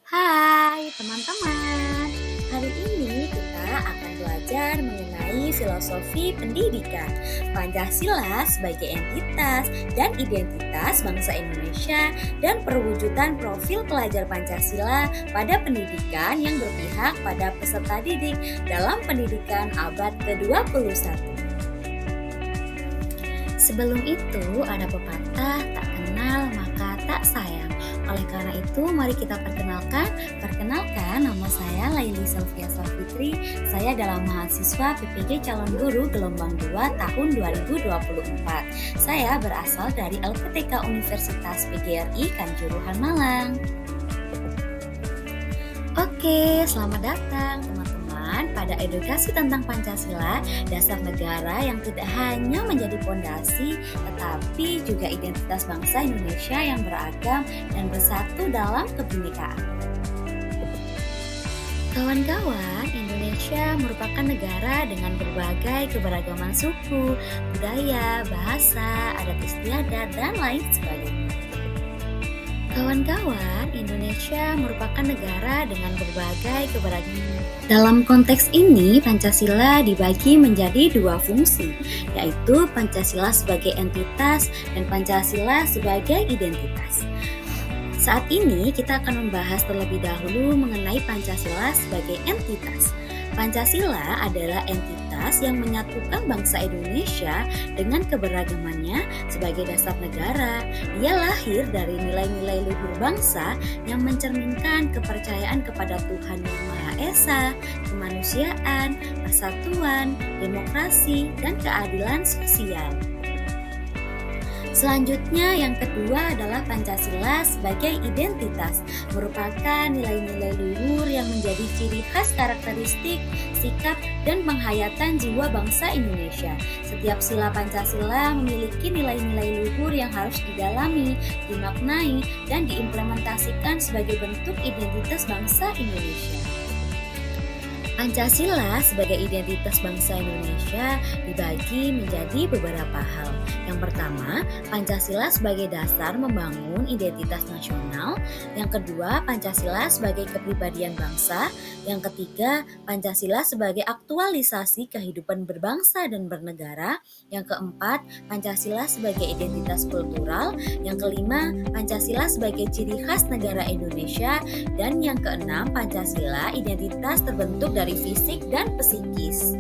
Hai teman-teman, hari ini kita akan belajar mengenai filosofi pendidikan, Pancasila sebagai entitas dan identitas bangsa Indonesia, dan perwujudan profil pelajar Pancasila pada pendidikan yang berpihak pada peserta didik dalam pendidikan abad ke-21. Sebelum itu ada pepatah, tak kenal maka tak sayang. Oleh karena itu, mari kita perkenalkan. Perkenalkan, nama saya Laili Sylvia Safitri. Saya adalah mahasiswa PPG Calon Guru Gelombang 2 tahun 2024. Saya berasal dari LPTK Universitas PGRI Kanjuruhan Malang. Oke, selamat datang teman-teman pada edukasi tentang Pancasila, dasar negara yang tidak hanya menjadi fondasi, tetapi juga identitas bangsa Indonesia yang beragam dan bersatu dalam kebinekaan. Kawan-kawan, Indonesia merupakan negara dengan berbagai keberagaman suku, budaya, bahasa, adat istiadat, dan lain sebagainya. Kawan-kawan, Indonesia merupakan negara dengan berbagai keberagaman. Dalam konteks ini, Pancasila dibagi menjadi dua fungsi, yaitu Pancasila sebagai entitas dan Pancasila sebagai identitas. Saat ini kita akan membahas terlebih dahulu mengenai Pancasila sebagai entitas. Pancasila adalah entitas yang menyatukan bangsa Indonesia dengan keberagamannya sebagai dasar negara. Ia lahir dari nilai-nilai luhur bangsa yang mencerminkan kepercayaan kepada Tuhan Yang Maha Esa, kemanusiaan, persatuan, demokrasi, dan keadilan sosial. Selanjutnya, yang kedua adalah Pancasila sebagai identitas, merupakan nilai-nilai luhur yang menjadi ciri khas karakteristik, sikap, dan penghayatan jiwa bangsa Indonesia. Setiap sila Pancasila memiliki nilai-nilai luhur yang harus didalami, dimaknai, dan diimplementasikan sebagai bentuk identitas bangsa Indonesia. Pancasila sebagai identitas bangsa Indonesia dibagi menjadi beberapa hal. Yang pertama, Pancasila sebagai dasar membangun identitas nasional. Yang kedua, Pancasila sebagai kepribadian bangsa. Yang ketiga, Pancasila sebagai aktualisasi kehidupan berbangsa dan bernegara. Yang keempat, Pancasila sebagai identitas kultural. Yang kelima, Pancasila sebagai ciri khas negara Indonesia. Dan yang keenam, Pancasila identitas terbentuk dari fisik dan psikis.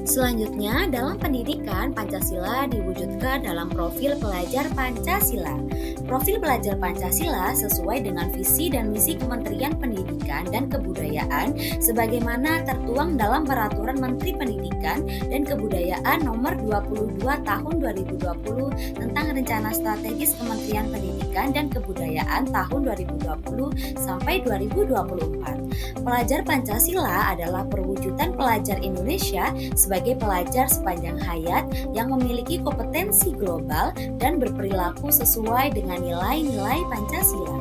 Selanjutnya, dalam pendidikan, Pancasila diwujudkan dalam profil pelajar Pancasila. Profil pelajar Pancasila sesuai dengan visi dan misi Kementerian Pendidikan dan Kebudayaan sebagaimana tertuang dalam Peraturan Menteri Pendidikan dan Kebudayaan Nomor 22 Tahun 2020 tentang Rencana Strategis Kementerian Pendidikan dan Kebudayaan tahun 2020 sampai 2024. Pelajar Pancasila adalah perwujudan pelajar Indonesia sebagai pelajar sepanjang hayat yang memiliki kompetensi global dan berperilaku sesuai dengan nilai-nilai Pancasila.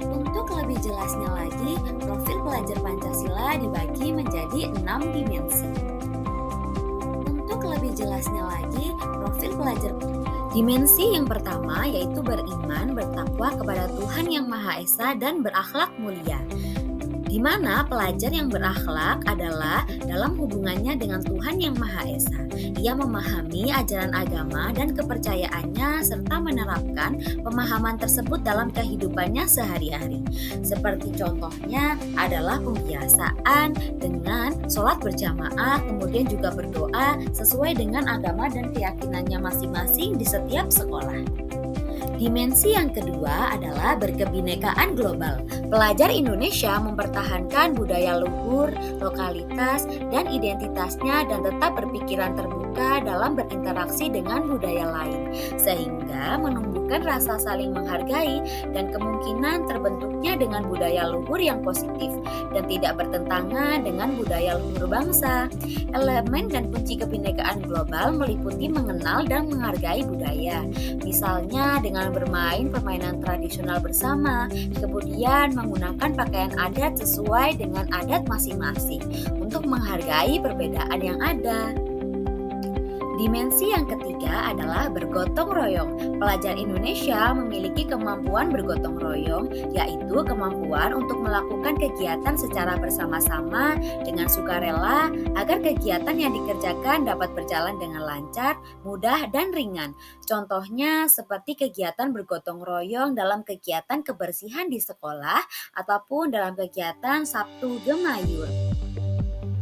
Untuk lebih jelasnya lagi, profil pelajar Pancasila dibagi menjadi 6 dimensi. Untuk lebih jelasnya lagi, profil pelajar dimensi yang pertama yaitu beriman, bertakwa kepada Tuhan Yang Maha Esa dan berakhlak mulia. Di mana pelajar yang berakhlak adalah dalam hubungannya dengan Tuhan Yang Maha Esa. Ia memahami ajaran agama dan kepercayaannya serta menerapkan pemahaman tersebut dalam kehidupannya sehari-hari. Seperti contohnya adalah pembiasaan dengan sholat berjamaah, kemudian juga berdoa sesuai dengan agama dan keyakinannya masing-masing di setiap sekolah. Dimensi yang kedua adalah berkebinekaan global. Pelajar Indonesia mempertahankan budaya luhur, lokalitas, dan identitasnya dan tetap berpikiran terbuka dalam berinteraksi dengan budaya lain, sehingga menumbuhkan rasa saling menghargai dan kemungkinan terbentuknya dengan budaya luhur yang positif dan tidak bertentangan dengan budaya luhur bangsa. Elemen dan kunci kebinekaan global meliputi mengenal dan menghargai budaya, misalnya dengan bermain permainan tradisional bersama, kemudian menggunakan pakaian adat sesuai dengan adat masing-masing untuk menghargai perbedaan yang ada. Dimensi yang ketiga adalah bergotong royong. Pelajar Indonesia memiliki kemampuan bergotong royong, yaitu kemampuan untuk melakukan kegiatan secara bersama-sama dengan sukarela agar kegiatan yang dikerjakan dapat berjalan dengan lancar, mudah, dan ringan. Contohnya seperti kegiatan bergotong royong dalam kegiatan kebersihan di sekolah ataupun dalam kegiatan Sabtu Gemayur.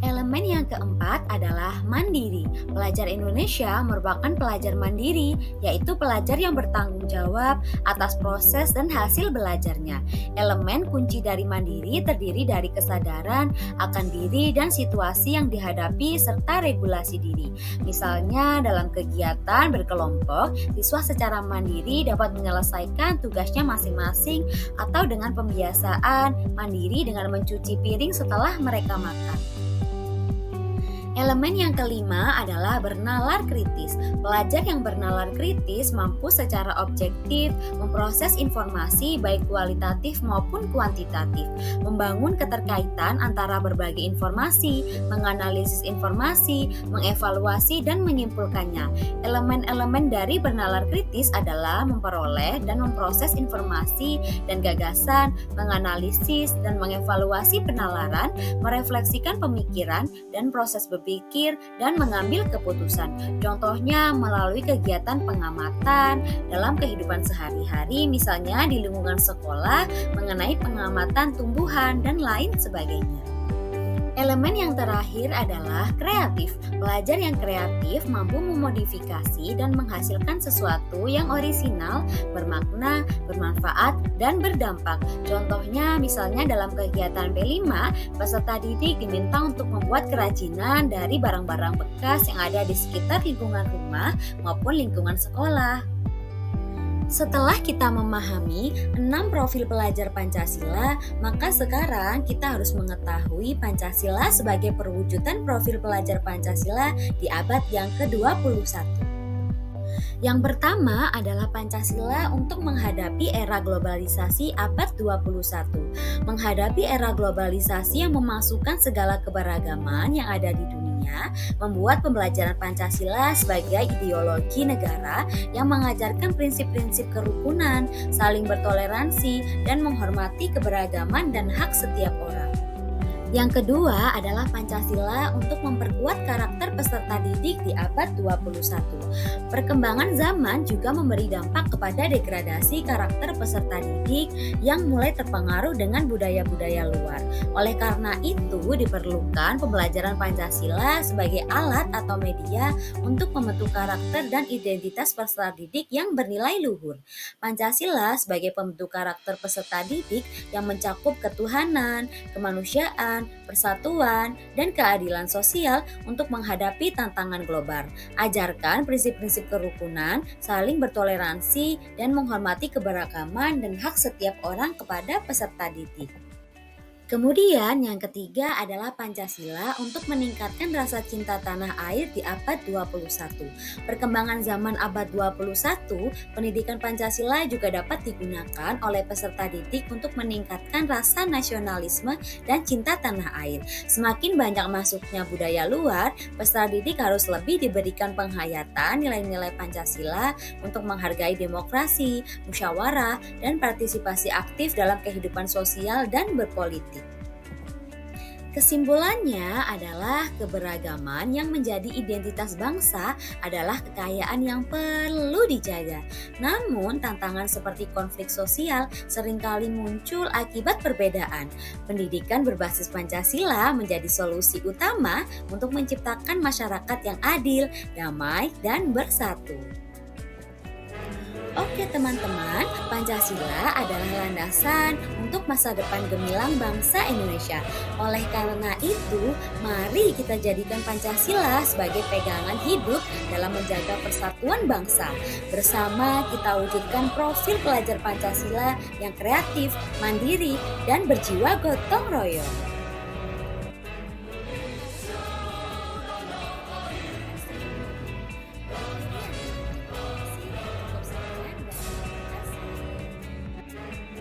Elemen yang keempat adalah mandiri. Pelajar Indonesia merupakan pelajar mandiri, yaitu pelajar yang bertanggung jawab atas proses dan hasil belajarnya. Elemen kunci dari mandiri terdiri dari kesadaran akan diri dan situasi yang dihadapi serta regulasi diri. Misalnya dalam kegiatan berkelompok, siswa secara mandiri dapat menyelesaikan tugasnya masing-masing atau dengan pembiasaan mandiri dengan mencuci piring setelah mereka makan. Elemen yang kelima adalah bernalar kritis. Pelajar yang bernalar kritis mampu secara objektif memproses informasi baik kualitatif maupun kuantitatif, membangun keterkaitan antara berbagai informasi, menganalisis informasi, mengevaluasi dan menyimpulkannya. Elemen-elemen dari bernalar kritis adalah memperoleh dan memproses informasi dan gagasan, menganalisis dan mengevaluasi penalaran, merefleksikan pemikiran dan proses berpikir dan mengambil keputusan. Contohnya melalui kegiatan pengamatan dalam kehidupan sehari-hari, misalnya di lingkungan sekolah mengenai pengamatan tumbuhan dan lain sebagainya. Elemen yang terakhir adalah kreatif. Pelajar yang kreatif mampu memodifikasi dan menghasilkan sesuatu yang orisinal, bermakna, bermanfaat, dan berdampak. Contohnya misalnya dalam kegiatan P5, peserta didik diminta untuk membuat kerajinan dari barang-barang bekas yang ada di sekitar lingkungan rumah maupun lingkungan sekolah. Setelah kita memahami 6 profil pelajar Pancasila, maka sekarang kita harus mengetahui Pancasila sebagai perwujudan profil pelajar Pancasila di abad yang ke-21. Yang pertama adalah Pancasila untuk menghadapi era globalisasi abad 21. Menghadapi era globalisasi yang memasukkan segala keberagaman yang ada di dunia, membuat pembelajaran Pancasila sebagai ideologi negara yang mengajarkan prinsip-prinsip kerukunan, saling bertoleransi, dan menghormati keberagaman dan hak setiap orang. Yang kedua adalah Pancasila untuk memperkuat karakter peserta didik di abad 21. Perkembangan zaman juga memberi dampak kepada degradasi karakter peserta didik yang mulai terpengaruh dengan budaya-budaya luar. Oleh karena itu, diperlukan pembelajaran Pancasila sebagai alat atau media untuk membentuk karakter dan identitas peserta didik yang bernilai luhur. Pancasila sebagai pembentuk karakter peserta didik yang mencakup ketuhanan, kemanusiaan, persatuan, dan keadilan sosial untuk menghadapi tantangan global. Ajarkan prinsip-prinsip kerukunan, saling bertoleransi, dan menghormati keberagaman dan hak setiap orang kepada peserta didik. Kemudian yang ketiga adalah Pancasila untuk meningkatkan rasa cinta tanah air di abad 21. Perkembangan zaman abad 21, pendidikan Pancasila juga dapat digunakan oleh peserta didik untuk meningkatkan rasa nasionalisme dan cinta tanah air. Semakin banyak masuknya budaya luar, peserta didik harus lebih diberikan penghayatan nilai-nilai Pancasila untuk menghargai demokrasi, musyawarah, dan partisipasi aktif dalam kehidupan sosial dan berpolitik. Kesimpulannya adalah keberagaman yang menjadi identitas bangsa adalah kekayaan yang perlu dijaga. Namun, tantangan seperti konflik sosial seringkali muncul akibat perbedaan. Pendidikan berbasis Pancasila menjadi solusi utama untuk menciptakan masyarakat yang adil, damai, dan bersatu. Oke teman-teman, Pancasila adalah landasan untuk masa depan gemilang bangsa Indonesia. Oleh karena itu, mari kita jadikan Pancasila sebagai pegangan hidup dalam menjaga persatuan bangsa. Bersama kita wujudkan profil pelajar Pancasila yang kreatif, mandiri, dan berjiwa gotong royong.